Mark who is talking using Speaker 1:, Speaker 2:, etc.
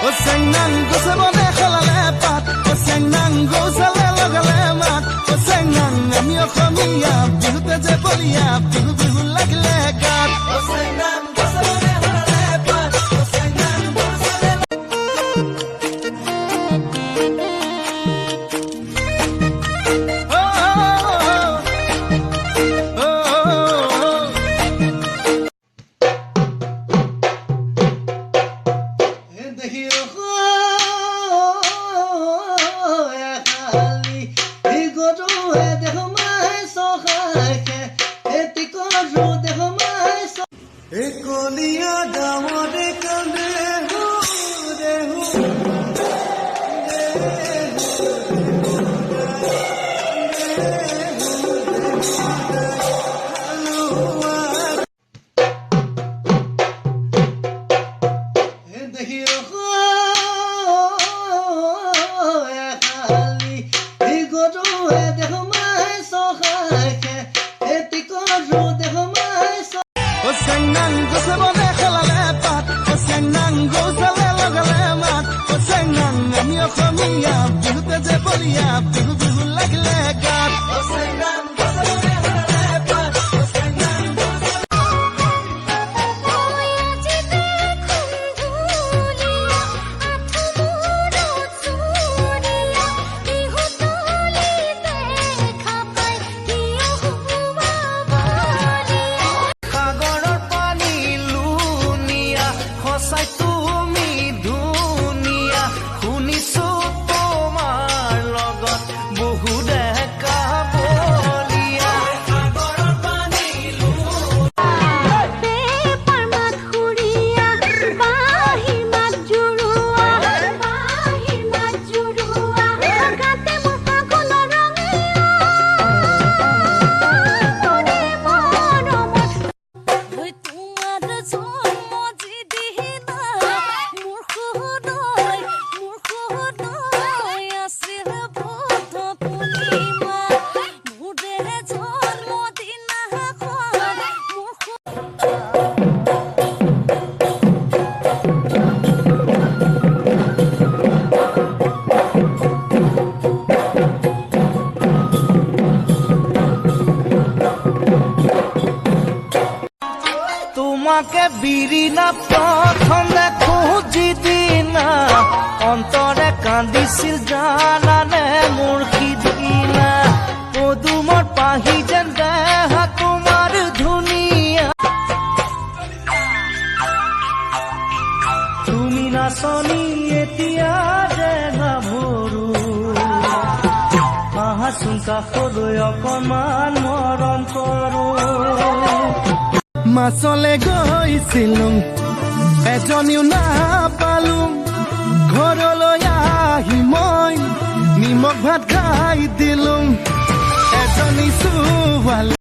Speaker 1: Senang go sabone khalale pat senang go sale lagale mat senang amio khamiya bihute je boliya bihu bihu lagle gat senang go sabone khalale pat senang go sale Ekoliya damare kande ho rehu senang go sabone khalale pat senang go sale lagale mat senang amio khamiya bihute je boliya bihu bihu lagle gat senang go sabone khalale pat senang go তোমাকে বিৰিনা প্ৰথম দেখো যিদিনা অন্তৰে কান্দিছিল জানানে মোৰ সিদিনা পদুমৰ পাহি যেন দেহা তোমাৰ ধুনীয়া তুমি নাচনি এতিয়া যে গাভৰু আহাচোন কাষলৈ অকণমান মৰম কৰো মাছলে গৈছিলো এজনীও নাপালো ঘৰলৈ আহি মই নিমখ ভাত খাই দিলো এজনী ছোৱালী